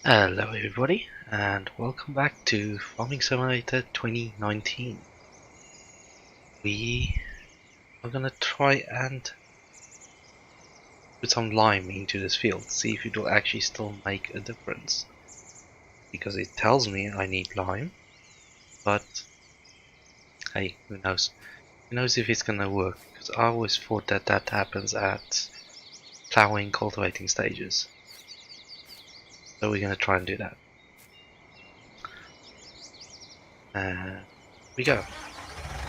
Hello everybody and welcome back to Farming Simulator 2019. We are gonna try and put some lime into this field, see if it will actually still make a difference. Because it tells me I need lime, but hey, who knows? Who knows if it's gonna work, because I always thought that happens at plowing, cultivating stages. So we're gonna try and do that. And we go.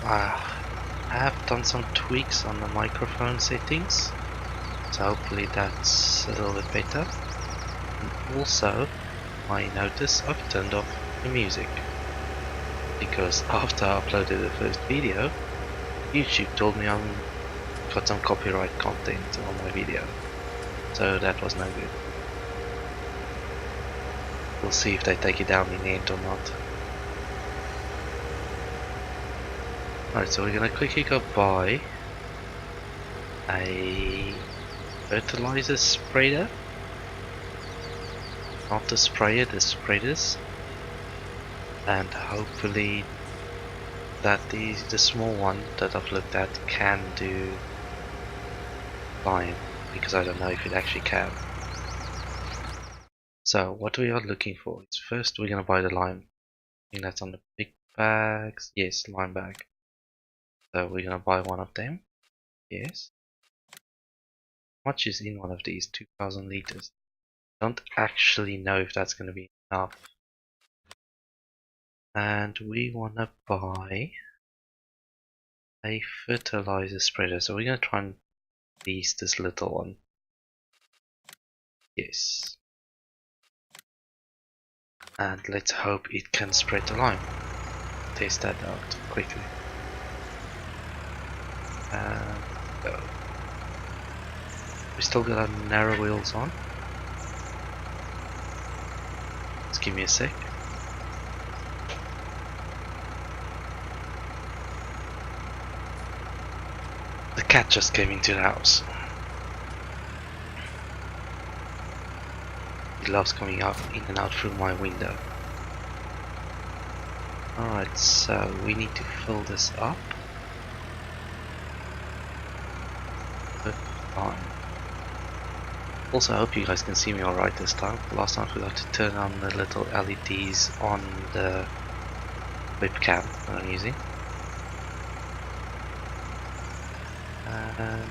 I have done some tweaks on the microphone settings, so hopefully that's a little bit better. And also, I notice I've turned off the music, because after I uploaded the first video, YouTube told me I've got some copyright content on my video, so that was no good. We'll see if they take it down in the end or not. Alright, so we're gonna quickly go buy a fertilizer sprayer. Not the sprayer, the spreaders. And hopefully that the small one that I've looked at can do lime, because I don't know if it actually can. So what we are looking for is, first we're gonna buy the lime. I think that's on the big bags. Yes, lime bag. So we're gonna buy one of them. Yes. How much is in one of these? 2,000 liters. Don't actually know if that's gonna be enough. And we wanna buy a fertilizer spreader. So we're gonna try and use this little one. Yes. And let's hope it can spread the lime. Test that out quickly. And go. We still got our narrow wheels on. Just give me a sec. The cat just came into the house. He loves coming out in and out through my window. Alright, so we need to fill this up with lime. Also, I hope you guys can see me alright this time. Last time I forgot to turn on the little LEDs on the webcam that I'm using. And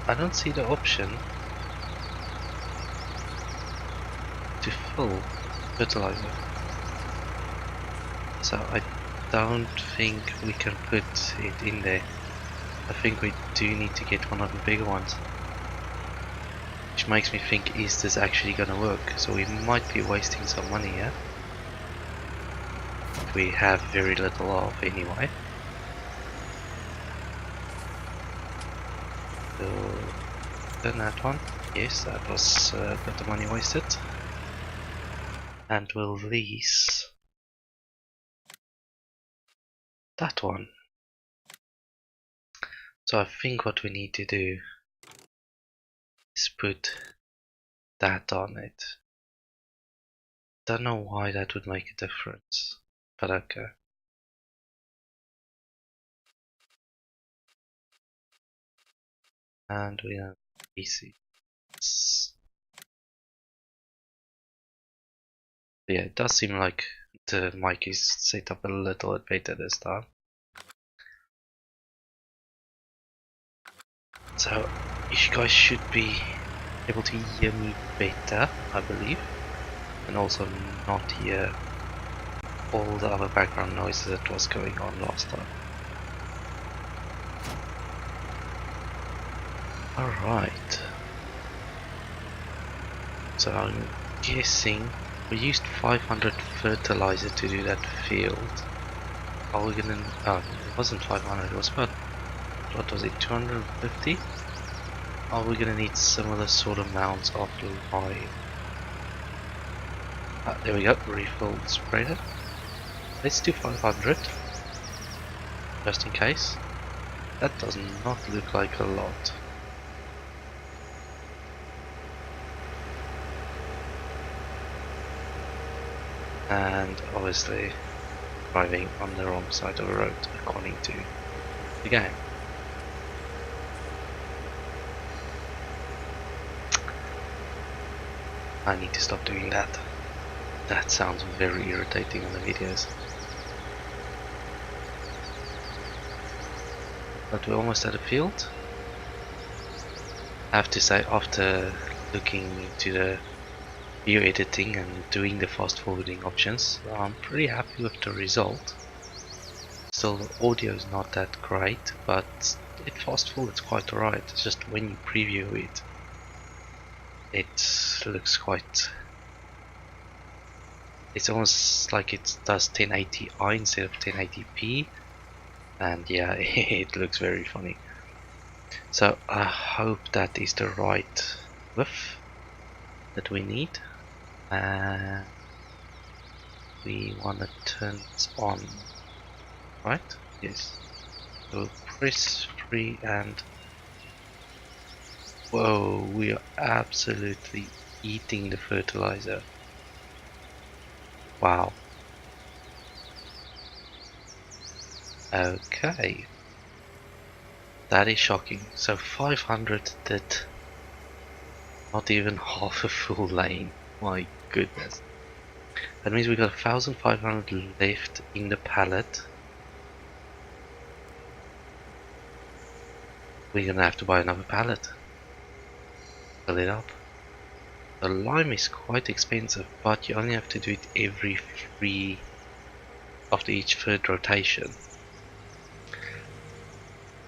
I don't see the option to fill fertilizer. So I don't think we can put it in there. I think we do need to get one of the bigger ones. Which makes me think, is this actually gonna work? So we might be wasting some money here. We have very little of anyway. So turn that one. Yes, that was got the money wasted. And we'll lease that one. So I think what we need to do is put that on it. Don't know why that would make a difference, but okay. And we have PC. Yeah, it does seem like the mic is set up a little bit better this time. So you guys should be able to hear me better, I believe, and also not hear all the other background noises that was going on last time. Alright. So I'm guessing we used 500 fertilizer to do that field. Are we gonna... oh, it wasn't 500, it was about... what was it, 250? Are we gonna need similar sort of amounts of lime? There we go, refill spreader. Let's do 500, just in case. That does not look like a lot. and obviously driving on the wrong side of the road according to the game. I need to stop doing that. That sounds very irritating on the videos. But we're almost at the field. I have to say, after looking into the video editing and doing the fast forwarding options, I'm pretty happy with the result. Still, the audio is not that great, but it fast forwards quite alright. It's just when you preview it, it looks quite... It's almost like it does 1080i instead of 1080p, and yeah, it looks very funny. So I hope that is the right width that we need. We want to turn it on, right? Yes. So press free and whoa, we are absolutely eating the fertilizer. Wow. Okay. That is shocking. So 500 did not even half a full lane. My goodness. That means we got 1500 left in the pallet. We're gonna have to buy another pallet. Fill it up. The lime is quite expensive, but you only have to do it after each third rotation.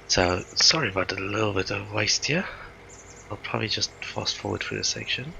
So sorry about a little bit of waste here. I'll probably just fast forward through the section.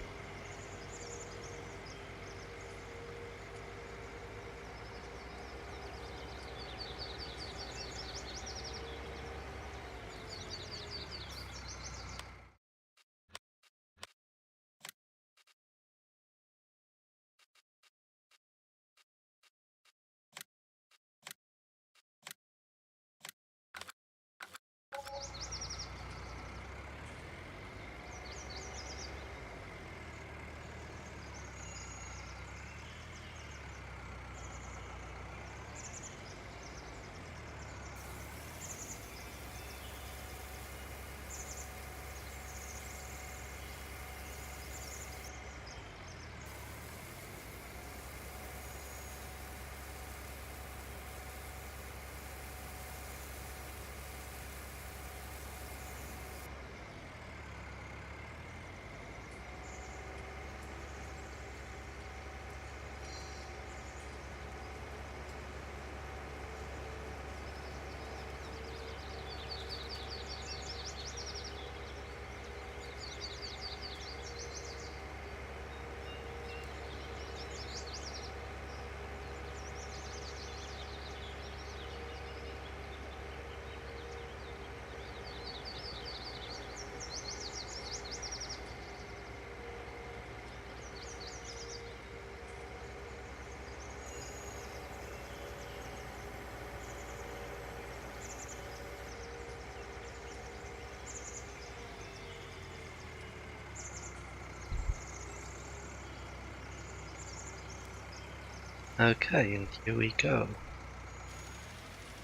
Okay, and here we go.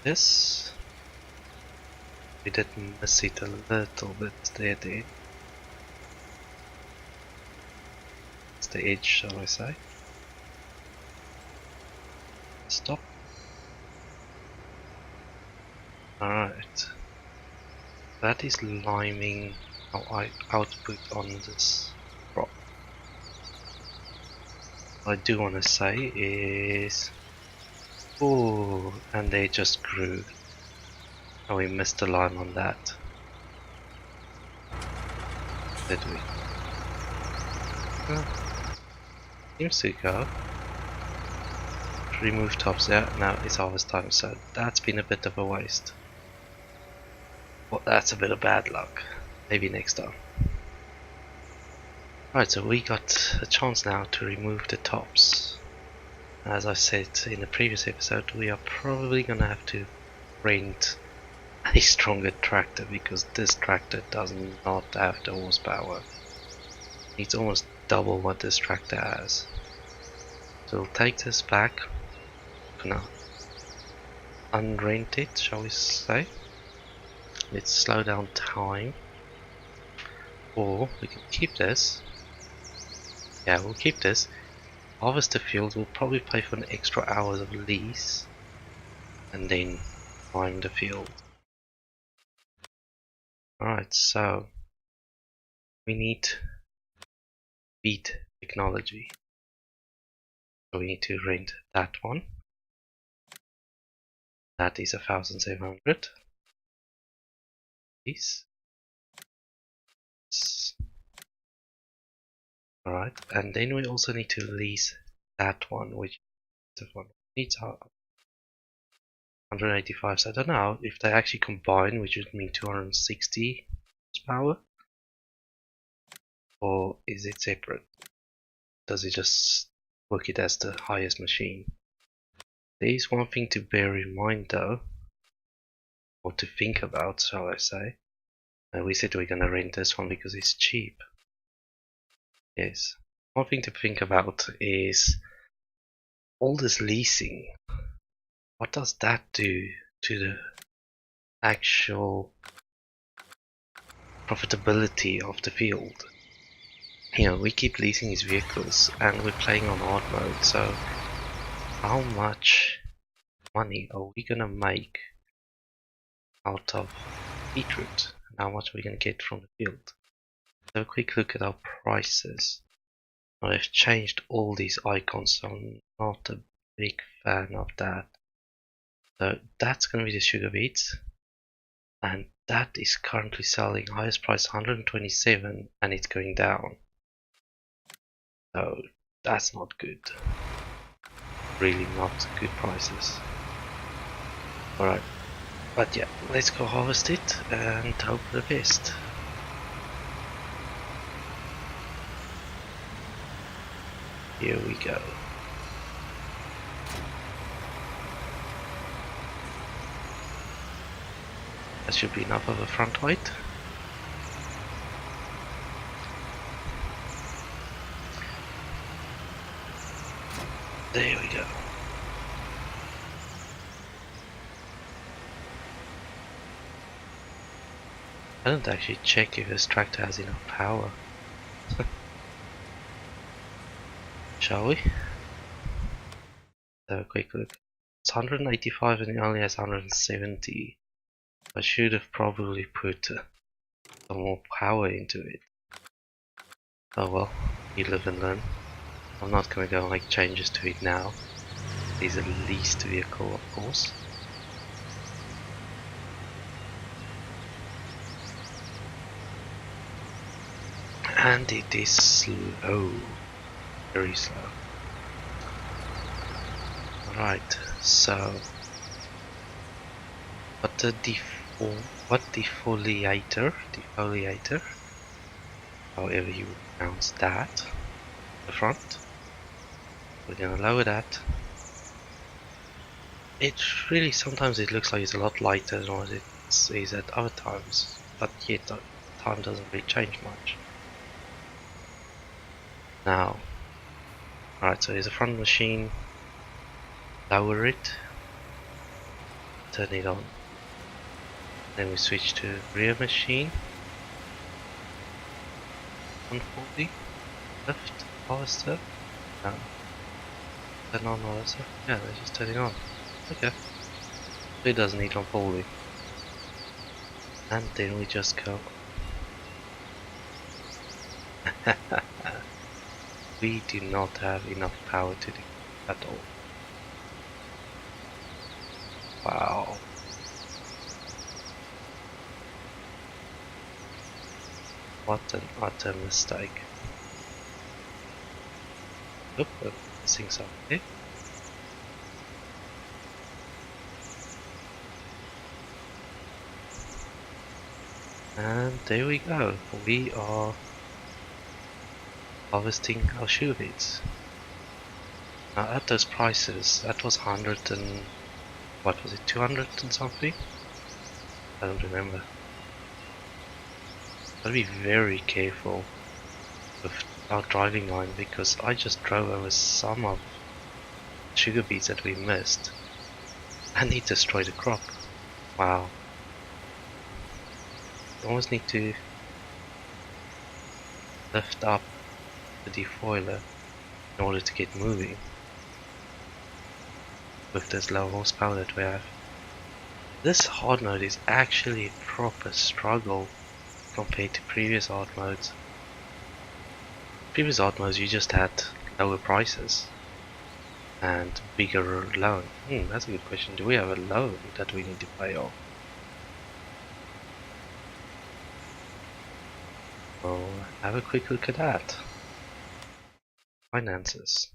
This, we did miss it a little bit there. It's the edge, shall I say. Stop. Alright. That is liming our output on this crop. What I do want to say is... Oh, and they just grew. Oh, we missed the lime on that. Did we? Seems to go. Remove tops there. Now it's harvest time, so that's been a bit of a waste. Well, that's a bit of bad luck. Maybe next time. Alright, so we got a chance now to remove the tops. As I said in the previous episode, we are probably gonna have to rent a stronger tractor because this tractor does not have the horsepower. It's almost double what this tractor has. So we'll take this back for now. Unrent it, shall we say. Let's slow down time. Or we can keep this. Yeah, we'll keep this. Harvest the field, we'll probably pay for an extra hours of lease. And then farm the field. Alright, so we need beat technology. So we need to rent that one. That is 1,700. This. Alright, and then we also need to lease that one, which is the one needs 185. So I don't know if they actually combine, which would mean 260 horsepower, or is it separate? Does it just work it as the highest machine? There is one thing to bear in mind though, or to think about, shall I say. We said we're gonna rent this one because it's cheap. Yes. One thing to think about is all this leasing. What does that do to the actual profitability of the field? You know, we keep leasing these vehicles and we're playing on hard mode, so how much money are we gonna make out of beetroot? And how much are we gonna get from the field? Have a quick look at our prices. Now they've changed all these icons, so I'm not a big fan of that. So that's gonna be the sugar beets, and that is currently selling highest price 127 and it's going down. So that's not good. Really not good prices. Alright, but yeah, let's go harvest it and hope for the best. Here we go. That should be enough of a front weight. There we go. I don't actually check if this tractor has enough power. Shall we? Have a quick look. It's 185 and it only has 170. I should have probably put some more power into it. Oh well, you live and learn. I'm not gonna go and make changes to it now. It is a leased vehicle, of course. And it is slow. Very slow. Right, so what the defoliator, however you pronounce that, the front. We're gonna lower that. It really sometimes it looks like it's a lot lighter than what it is at other times, but yet the time doesn't really change much. Now, alright, so here's a front machine. Lower it, turn it on. Then we switch to rear machine. 140. Left harvester. No. Turn on harvester. Yeah, let's just turn it on. Okay. It doesn't need unfolding. And then we just go. We do not have enough power to do at all. Wow. What an utter mistake. Oop, I'm missing something. And there we go. We are harvesting our sugar beets. Now at those prices, that was 100 and what was it, 200 and something? I don't remember. Gotta be very careful with our driving line because I just drove over some of sugar beets that we missed and it destroyed the crop. Wow. You almost need to lift up the defoiler in order to get moving with this low horsepower that we have. This hard mode is actually a proper struggle compared to previous hard modes. Previous hard modes you just had lower prices and bigger loan. That's a good question. Do we have a loan that we need to pay off? So have a quick look at that. Finances.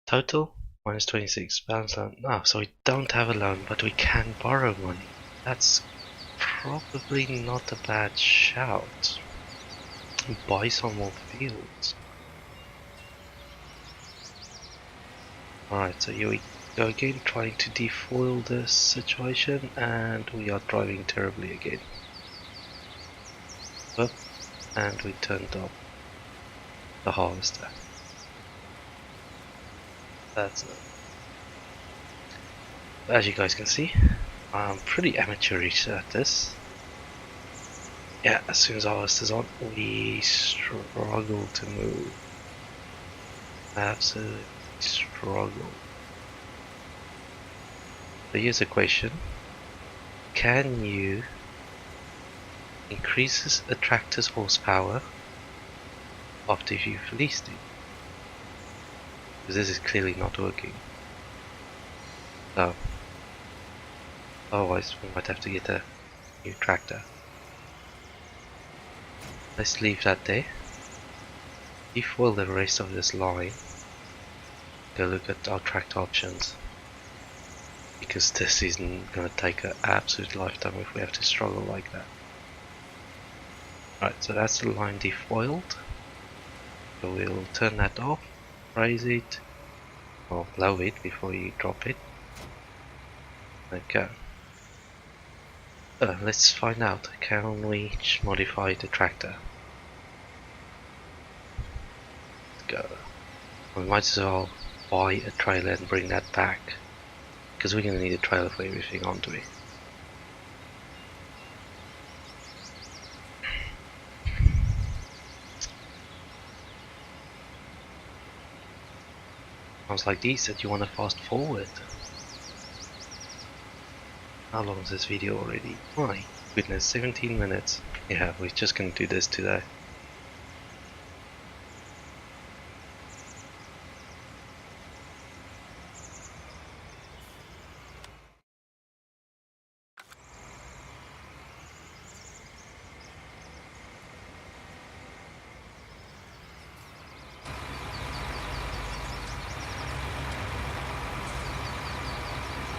Total minus 26. Balance loan. No, so we don't have a loan, but we can borrow money. That's probably not a bad shout. Buy some more fields. Alright, so here we go again, trying to defoil this situation, and we are driving terribly again. Up, and we turned off the harvester. That's it. As you guys can see, I'm pretty amateurish at this. Yeah, as soon as harvester's on, we struggle to move. Absolutely struggle. So here's a question. Can you increase a tractor's horsepower after you've released it? Because this is clearly not working. So, otherwise we might have to get a new tractor. Let's leave that there. Defoil the rest of this line. Go look at our tractor options. Because this isn't going to take an absolute lifetime if we have to struggle like that. Right, so that's the line defoiled. So we'll turn that off, raise it, or blow it before you drop it. Okay. Let's find out, can we modify the tractor? Let's go. We might as well buy a trailer and bring that back, because we're going to need a trailer for everything onto it. Sounds like these that you want to fast forward. How long is this video already? My goodness, 17 minutes. Yeah, we're just going to do this today.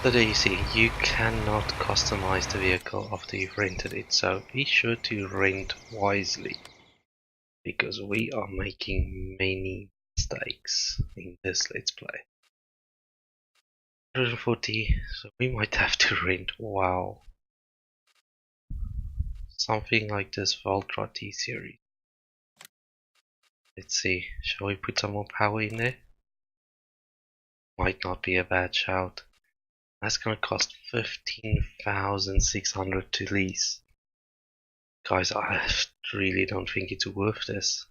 So there you see, you cannot customize the vehicle after you've rented it, so be sure to rent wisely, because we are making many mistakes in this Let's Play. 140, so we might have to rent, wow, something like this Valtra T-Series. Let's see, shall we put some more power in there? Might not be a bad shout. That's gonna cost 15,600 to lease. Guys, I really don't think it's worth this.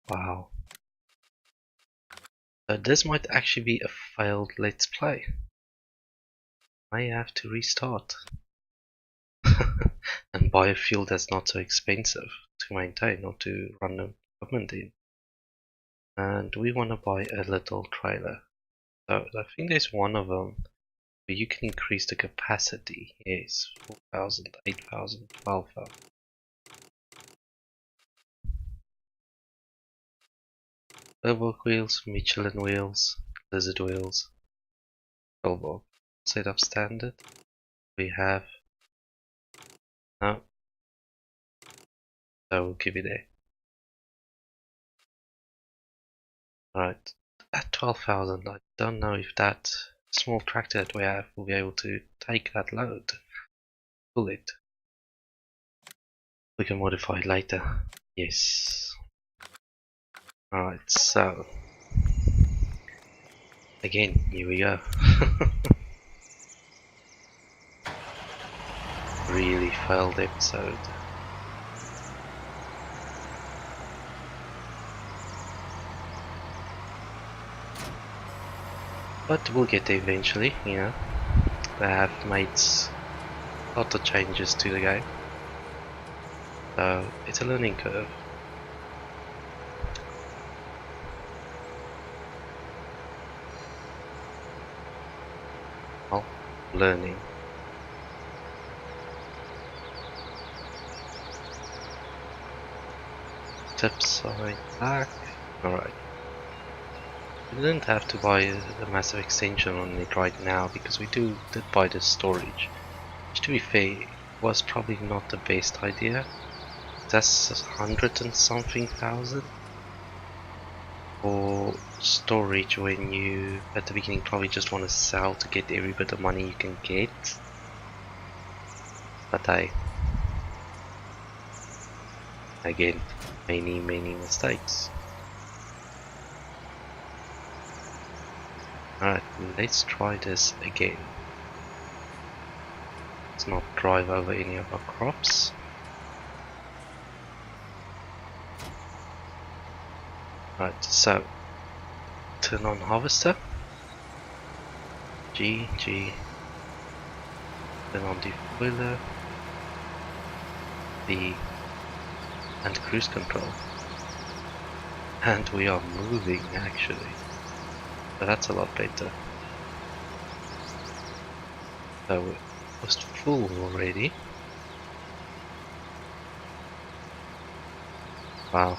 Wow. This might actually be a failed Let's Play. I have to restart. And buy a fuel that's not so expensive to maintain or to run the equipment in. And we want to buy a little trailer. So I think there's one of them where you can increase the capacity. Yes, 4,000, 8,000, 12,000. Turbo wheels, Michelin wheels, Lizard wheels, Volvo. Set up standard. We have no. So we'll keep it there. Alright, at 12,000, I don't know if that small tractor that we have will be able to take that load. Pull it. We can modify it later. Yes. Alright, so again, here we go. Really failed episode. But we'll get there eventually, you know. They have made a lot of changes to the game. So it's a learning curve. Well, learning. Tip side back. Alright. We didn't have to buy a massive extension on it right now because we did buy the storage. Which, to be fair, was probably not the best idea. That's 100 and something thousand for storage when you at the beginning probably just want to sell to get every bit of money you can get. But again, many mistakes. Alright, let's try this again. Let's not drive over any of our crops. Right, so turn on harvester. G. Turn on defoiler. B. And cruise control. And we are moving actually. So that's a lot better. So it was full already. Wow.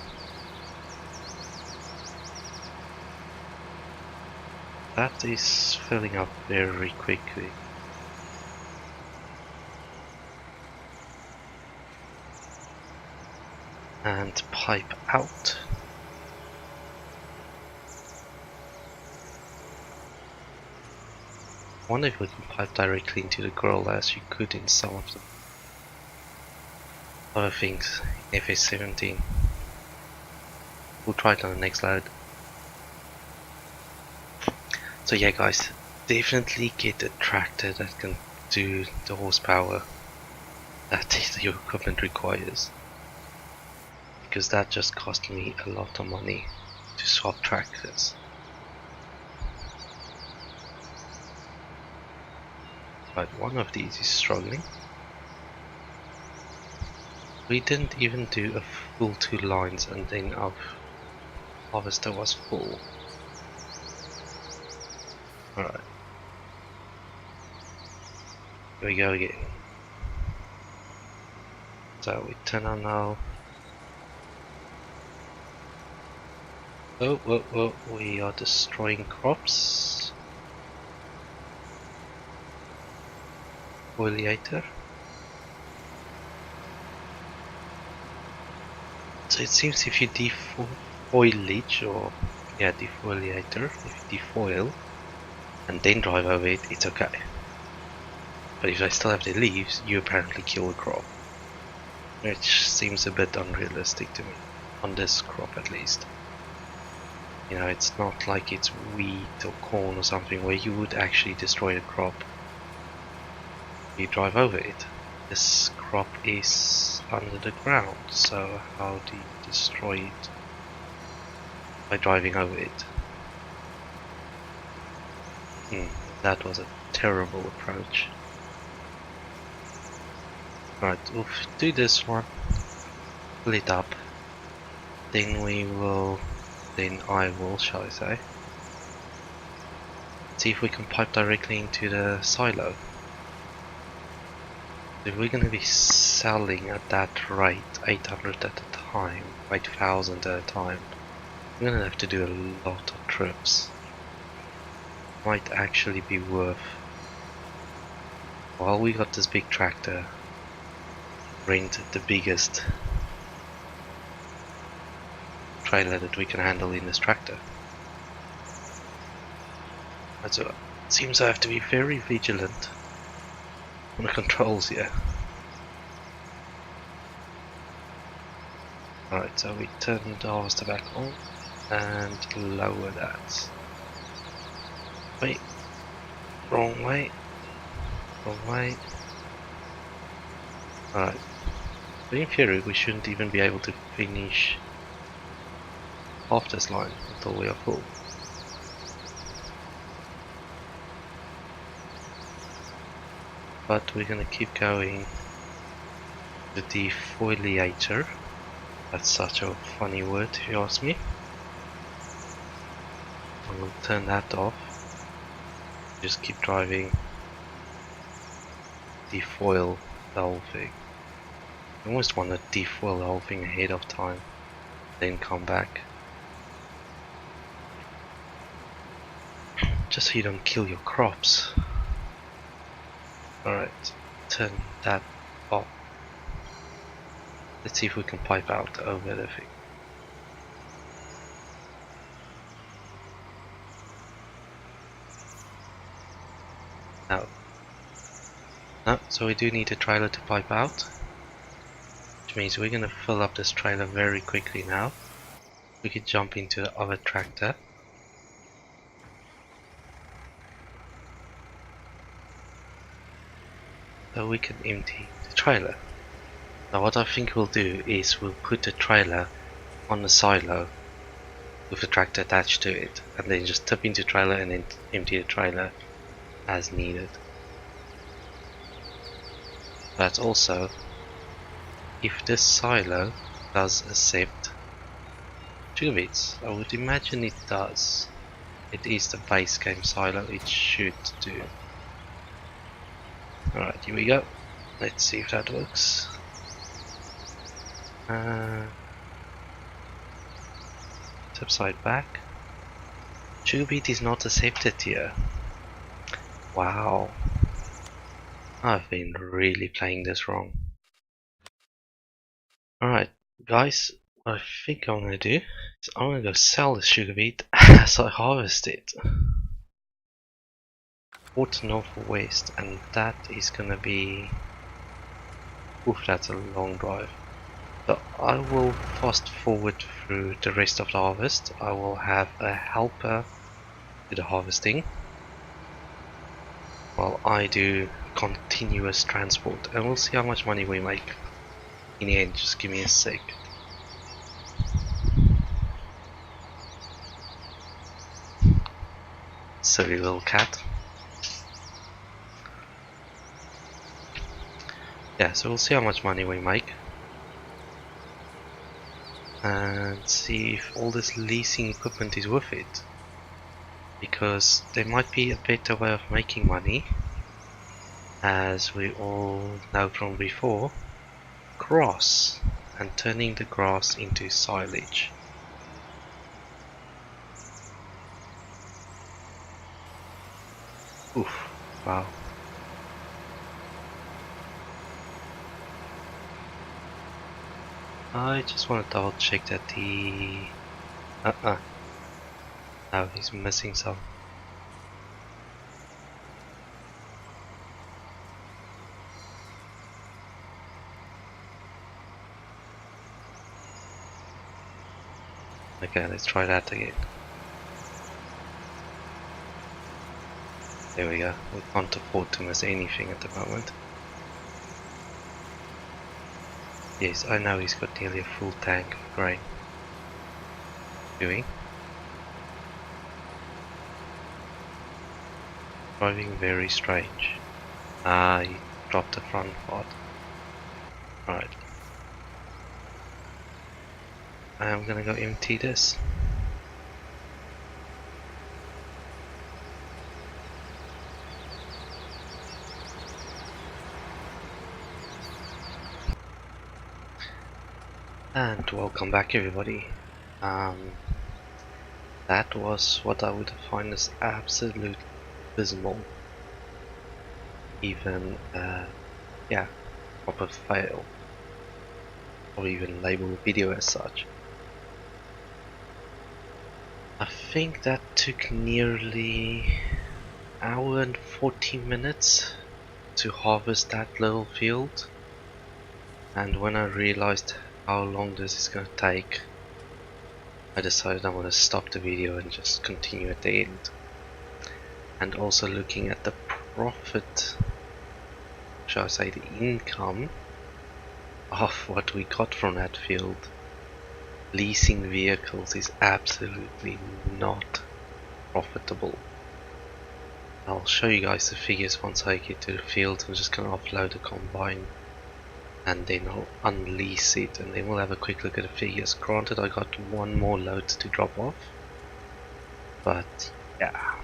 That is filling up very quickly. And pipe out. I wonder if we can pipe directly into the grill as you could in some of the other things in FS17. We'll try it on the next load. So yeah guys, definitely get a tractor that can do the horsepower that your equipment requires. Because that just cost me a lot of money to swap tractors. But one of these is struggling. We didn't even do a full 2 lines and then our harvester was full. Alright. Here we go again. So we turn on now. Oh, we are destroying crops. Foliator. So it seems if you defoliage or defoliator, if you defoil and then drive over it, it's okay. But if I still have the leaves, you apparently kill the crop. Which seems a bit unrealistic to me, on this crop at least. You know, it's not like it's wheat or corn or something where you would actually destroy the crop. You drive over it. This crop is under the ground, so how do you destroy it? By driving over it. That was a terrible approach. Right, we'll do this one, fill it up, then I will, shall I say, see if we can pipe directly into the silo. If we're going to be selling at that rate, 800 at a time, 8,000 at a time, we're going to have to do a lot of trips. Might actually be worth, while we got this big tractor, rent the biggest trailer that we can handle in this tractor. So it seems I have to be very vigilant on the controls here. Alright, so we turned the harvester back on. and lower that. Wait, wrong way, wrong way. Alright, so in theory we shouldn't even be able to finish half this line until we are full. But we're gonna keep going. The defoliator. That's such a funny word if you ask me. I will turn that off. Just keep driving. Defoil the whole thing. I almost want to defoil the whole thing ahead of time, then come back. Just so you don't kill your crops. Alright, turn that off. Let's see if we can pipe out over the thing. No, so we do need a trailer to pipe out, which means we're gonna fill up this trailer very quickly now. We could jump into the other tractor. So we can empty the trailer. Now what I think we'll do is we'll put the trailer on the silo with the tractor attached to it, and then just tip into the trailer and then empty the trailer as needed. But also, if this silo does accept sugar beets, I would imagine it does. It is the base game silo, it should do. Alright, here we go. Let's see if that works. Tip side back. Sugar beet is not accepted here. Wow. I've been really playing this wrong. Alright, guys, what I think I'm gonna do is I'm gonna go sell this sugar beet as I harvest it. Port north or west, and that is gonna be... oof, that's a long drive. So I will fast forward through the rest of the harvest. I will have a helper do the harvesting while I do continuous transport, and we'll see how much money we make in the end. Just give me a sec. Silly little cat. Yeah, so we'll see how much money we make and see if all this leasing equipment is worth it, because there might be a better way of making money. As we all know from before, grass, and turning the grass into silage. Oof, wow. I just want to double check that the... No, he's missing some. Okay, let's try that again. There we go. We can't afford to miss anything at the moment. Yes, I know he's got nearly a full tank of grain. Doing. Driving very strange. Ah, he dropped the front part. Alright. I'm gonna go empty this. And welcome back, everybody. That was what I would define as absolute abysmal. Even, yeah, proper fail. Or even label the video as such. I think that took nearly an hour and 40 minutes to harvest that little field. And when I realized how long this is going to take, I decided I want to stop the video and just continue at the end. And also looking at the profit, shall I say the income of what we got from that field. Leasing vehicles is absolutely not profitable. I'll show you guys the figures once I get to the field. I'm just going to offload the combine and then I'll unlease it and then we'll have a quick look at the figures. Granted, I got one more load to drop off, but yeah.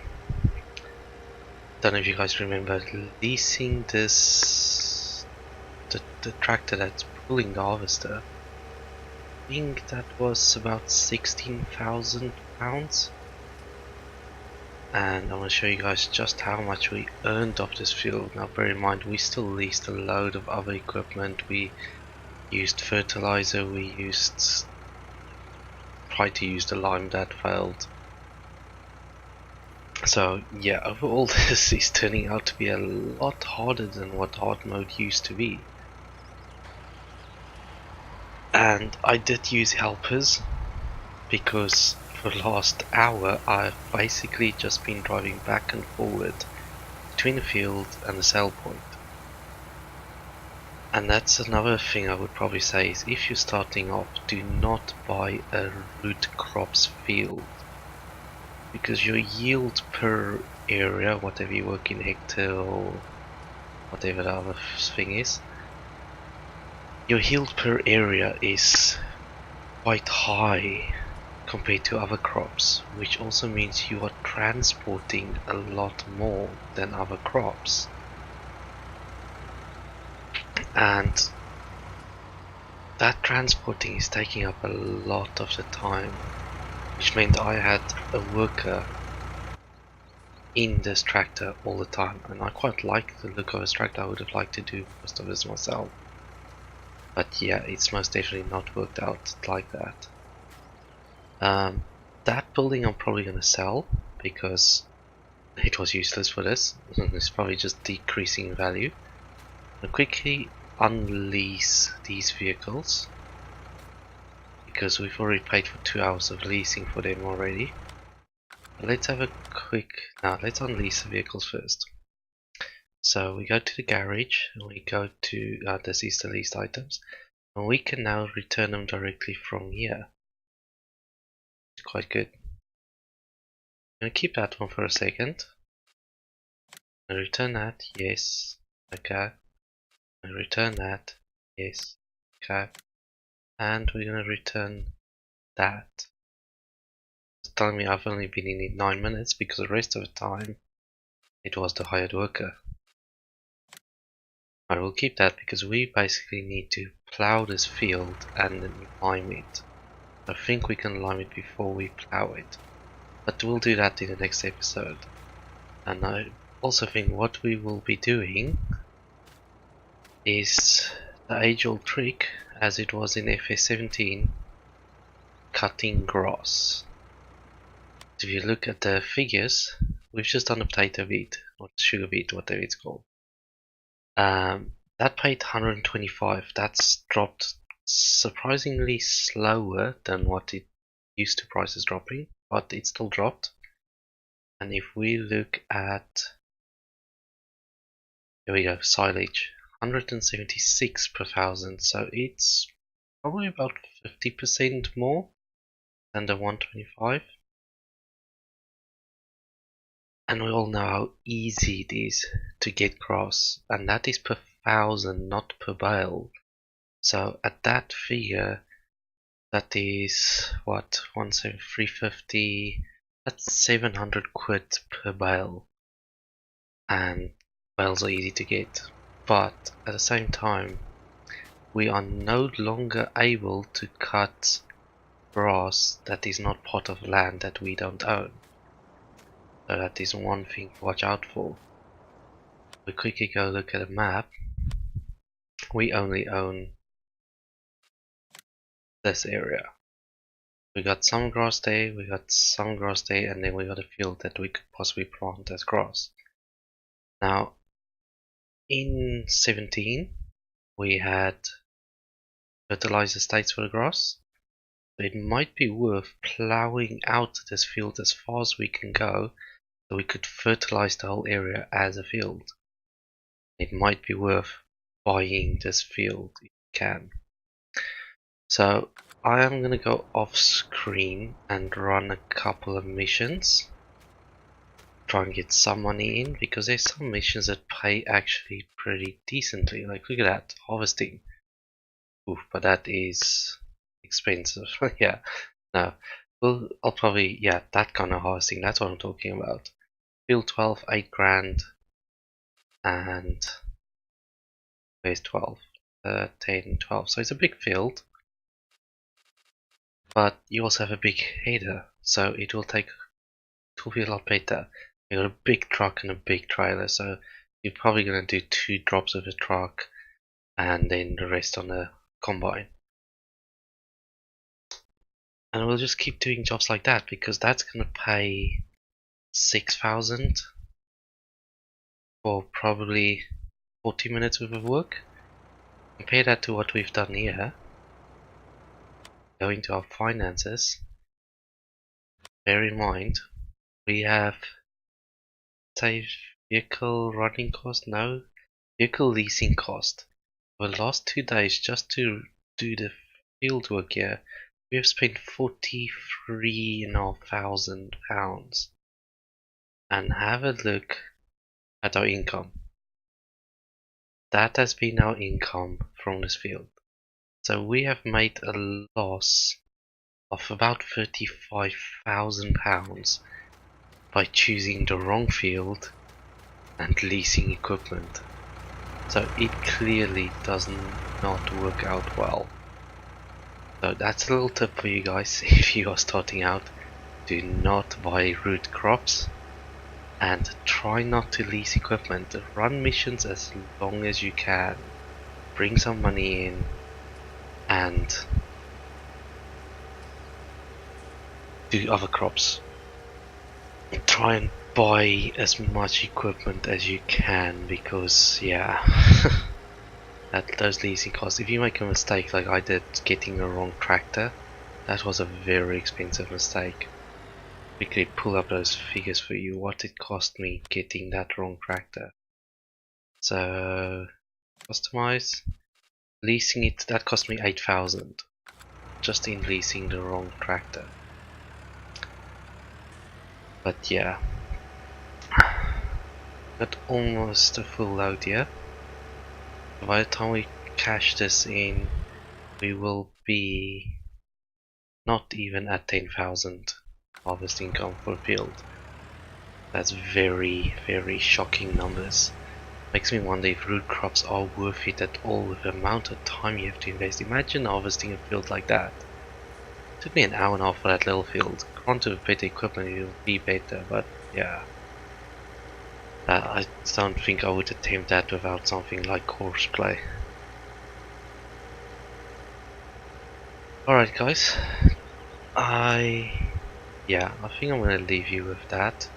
Don't know if you guys remember leasing this, the tractor that's pulling the harvester. I think that was about £16,000. And I'm going to show you guys just how much we earned off this field. Now bear in mind, we still leased a load of other equipment. We used fertilizer, tried to use the lime, that failed. So yeah, overall this is turning out to be a lot harder than what hard mode used to be. And I did use helpers because for the last hour I've basically just been driving back and forward between the field and the sale point. And that's another thing I would probably say is if you're starting off, do not buy a root crops field, because your yield per area, whatever you work in hectare or whatever the other thing is, your yield per area is quite high compared to other crops, which also means you are transporting a lot more than other crops. And that transporting is taking up a lot of the time, which meant I had a worker in this tractor all the time, and I quite like the look of this tractor. I would have liked to do most of this myself, but yeah, it's most definitely not worked out like that. That building I'm probably going to sell because it was useless for this. It's probably just decreasing in value. I'll quickly unlease these vehicles because we've already paid for 2 hours of leasing for them already. Let's have a quick, now let's unlease the vehicles first. So we go to the garage and we go to, this is the leased items, and we can now return them directly from here. It's quite good. I'm going to keep that one for a second. And return that, yes, okay. And return that, yes, okay. And we're going to return that. It's telling me I've only been in it 9 minutes because the rest of the time it was the hired worker. I will keep that because we basically need to plow this field and then lime it. I think we can lime it before we plow it, but we'll do that in the next episode. And I also think what we will be doing is the age-old trick, as it was in FS17, cutting grass. If you look at the figures, we've just done a potato beet, or sugar beet, whatever it's called. That paid 125. That's dropped surprisingly slower than what it used to prices dropping, but it still dropped. And if we look at, here we go, silage, 176 per thousand, so it's probably about 50% more than the 125. And we all know how easy it is to get grass, and that is per thousand, not per bale. So at that figure, that is what, 350, that's 700 quid per bale. And bales are easy to get. But at the same time, we are no longer able to cut grass that is not part of land that we don't own. So that is one thing to watch out for. We quickly go look at a map. We only own this area. We got some grass there, we got some grass there, and then we got a field that we could possibly plant as grass. Now, in 17, we had fertilizer states for the grass. So it might be worth plowing out this field as far as we can go, so we could fertilize the whole area as a field. It might be worth buying this field if you can. So I am gonna go off screen and run a couple of missions. Try and get some money in, because there's some missions that pay actually pretty decently. Like look at that, harvesting. Oof, but that is expensive. Yeah, no. Well, I'll probably, yeah, that kind of harvesting, that's what I'm talking about. Field 12, 8 grand, and where's 12? 10, 12. So it's a big field, but you also have a big header, so it will be a lot better. You got a big truck and a big trailer, so you're probably gonna do 2 drops of a truck, and then the rest on the combine. And we'll just keep doing jobs like that, because that's gonna pay 6,000 for probably 40 minutes worth of work. Compare that to what we've done here. Go into our finances. Bear in mind, we have, say, vehicle running cost, no, vehicle leasing cost. For the last 2 days, just to do the field work here, we have spent £43,500. And have a look at our income. That has been our income from this field. So we have made a loss of about £35,000 by choosing the wrong field and leasing equipment. So it clearly does not work out well. So that's a little tip for you guys if you are starting out. Do not buy root crops and try not to lease equipment. Run missions as long as you can. Bring some money in and do other crops. Try and buy as much equipment as you can, because yeah, at those leasing costs, if you make a mistake like I did getting the wrong tractor, that was a very expensive mistake. Quickly pull up those figures for you, what it cost me getting that wrong tractor. So customize, leasing it, that cost me 8,000 just in leasing the wrong tractor. But yeah, got almost a full load here. By the time we cash this in, we will be not even at 10,000 harvest income per field. That's very, very shocking numbers. Makes me wonder if root crops are worth it at all with the amount of time you have to invest. Imagine harvesting a field like that. It took me an hour and a half for that little field. Granted, with better equipment it will be better, but yeah. I don't think I would attempt that without something like Horseplay. Alright guys, I think I'm gonna leave you with that.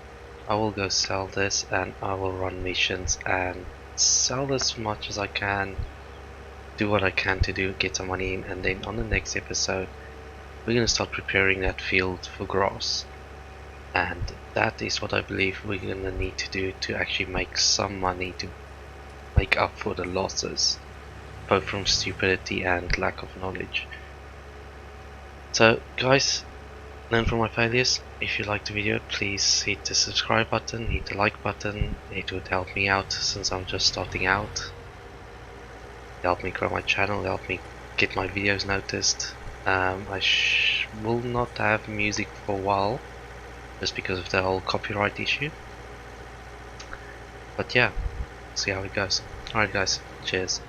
I will go sell this and I will run missions and sell as much as I can, do what I can to get some money in, and then on the next episode we're gonna start preparing that field for grass. And that is what I believe we're gonna need to do to actually make some money to make up for the losses, both from stupidity and lack of knowledge. So guys, learn from my failures. If you liked the video, please hit the subscribe button, hit the like button. It would help me out since I'm just starting out. Help me grow my channel, help me get my videos noticed. I will not have music for a while, just because of the whole copyright issue. But yeah, see how it goes. Alright guys, cheers.